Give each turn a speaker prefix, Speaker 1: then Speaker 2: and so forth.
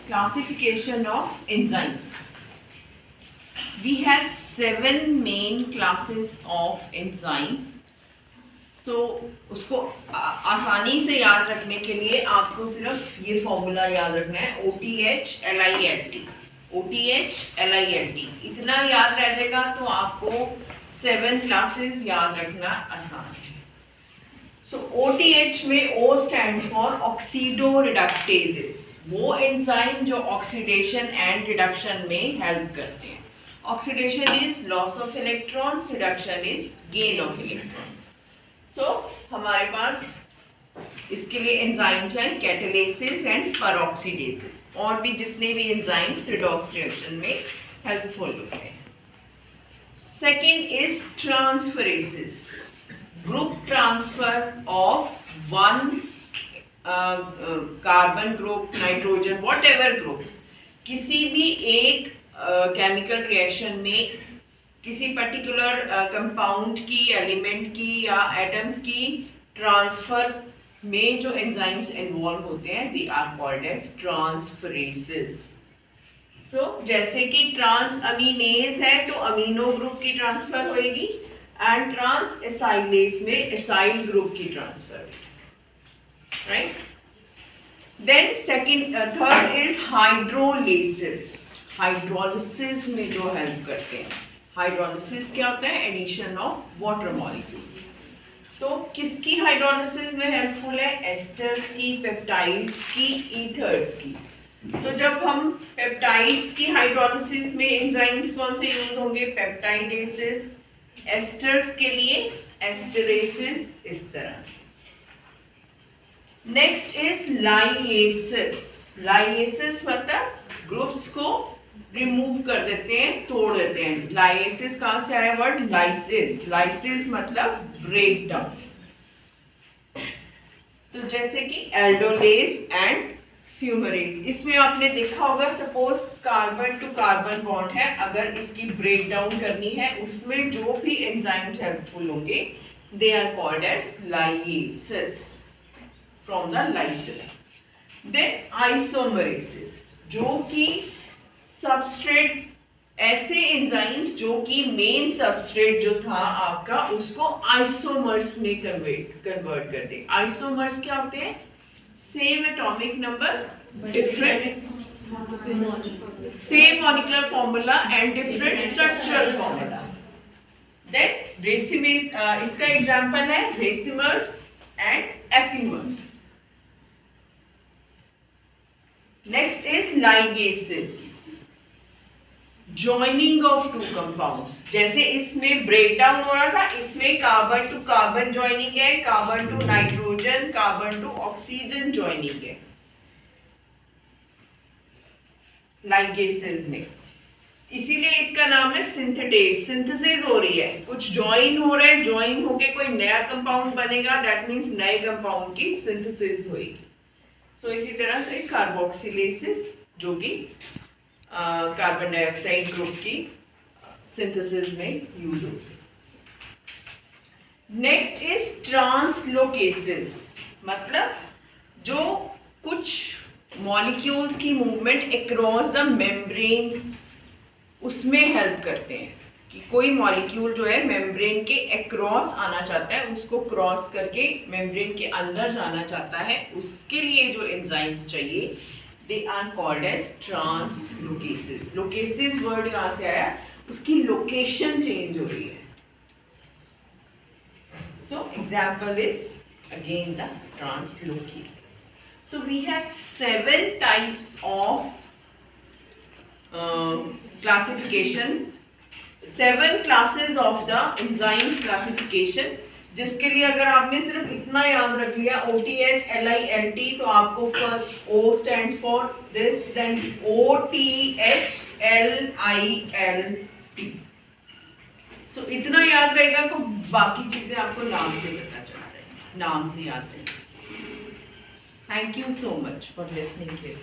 Speaker 1: classification of enzymes. We have 7 main classes of enzymes. So उसको आसानी से याद रखने के लिए आपको सिर्फ ये फॉर्मूला याद रखना है, OTH LILT, OTH LILT, इतना याद रह जाएगा तो आपको 7 क्लासेस याद रखना आसान है. So OTH में O stands for oxidoreductases, वो एंजाइम जो ऑक्सीडेशन एंड रिडक्शन में हेल्प करते हैं. Oxidation is loss of electrons, reduction is gain of electrons. So हमारे पास इसके लिए एंजाइम्स हैं कैटालिसिस एंड पेरोक्सीडेसिस, और भी जितने भी एंजाइम्स रिडॉक्स रिएक्शन में हेल्पफुल होते हैं. Second is transferases, group transfer of one carbon group, nitrogen, whatever group, किसी भी एक केमिकल रिएक्शन में किसी पर्टिकुलर कंपाउंड की, एलिमेंट की या एटम्स की ट्रांसफर में जो एंजाइम्स इन्वॉल्व होते हैं, they are called as transferases. So जैसे कि ट्रांस अमीनेज है तो अमीनो ग्रुप की ट्रांसफर होएगी, एंड ट्रांस एसाइलेज में एसाइल ग्रुप की ट्रांसफर होगी. Right? Then third is hydrolysis. Hydrolysis में जो हेल्प करते हैं. हाइड्रोलिसिस क्या होता है? Addition of water molecules. तो किसकी हाइड्रोलिसिस में हेल्पफुल है? एस्टर्स की, पेप्टाइड्स की, ईथर्स की. तो जब हम पेप्टाइड्स की हाइड्रोलिसिस में एंजाइम्स कौन से यूज होंगे? पेप्टाइडेसिस. एस्टर्स के लिए एस्टरेसिस, इस तरह. Next is लाइएसिस. लाइएसिस मतलब ग्रुप्स को रिमूव कर देते हैं, तोड़ देते हैं. लाइएसिस कहां से आया वर्ड? लाइसिस. लाइसिस मतलब ब्रेक डाउन. तो जैसे कि एल्डोलेस एंड फ्यूमरेज, इसमें आपने देखा होगा, suppose carbon to carbon bond है, अगर इसकी ब्रेक डाउन करनी है, उसमें जो भी एंजाइम्स हेल्पफुल होंगे, they are called as lyases from the lysine. Then isomerases, जो कि सबस्ट्रेट, ऐसे एंजाइम्स जो कि मेन सबस्ट्रेट जो था आपका, उसको आइसोमर्स में कन्वर्ट कर दे. आइसोमर्स क्या होते हैं? Same atomic number, different, same molecular formula and different structural formula. Then racemases, इसका एग्जांपल है racemers and epimers. Next is ligases, joining of two compounds. जैसे इसमें ब्रेकडाउन हो रहा था, इसमें कार्बन टू कार्बन ज्वाइनिंग है, carbon to nitrogen, carbon to oxygen joining है लाइगेसेस में. इसीलिए इसका नाम है सिंथेटेज. सिंथेसिस हो रही है, कुछ ज्वाइन हो रहा है, ज्वाइन होके कोई नया कंपाउंड बनेगा, दैट मींस नए कंपाउंड की सिंथेसिस होगी. तो इसी तरह से कार्बोक्सिलेसिस, जो कि कार्बन डाइऑक्साइड ग्रुप की सिंथेसिस में यूज होती है. नेक्स्ट इज ट्रांसलोकेसिस, मतलब जो कुछ मॉलिक्यूल्स की मूवमेंट अक्रॉस द मेम्ब्रेन्स, उसमें हेल्प करते हैं. कि कोई मॉलिक्यूल जो है मेम्ब्रेन के अक्रॉस आना चाहता है, उसको क्रॉस करके मेम्ब्रेन के अंदर जाना चाहता है, उसके लिए जो एंजाइम्स चाहिए, they are called as translocases. Locases word कहां से आया? उसकी लोकेशन चेंज हो रही है. So example is again the translocases. So we have 7 types of classification, 7 classes of the enzymes classification, जिसके लिए अगर आपने सिर्फ इतना याद रख लिया OTH LILT, तो आपको first O stand for this, then OTH LILT. So इतना याद रहेगा तो बाकी चीजें आपको नाम से पता चल जाएगी, नाम से याद रहेगी. Thank you so much for listening here.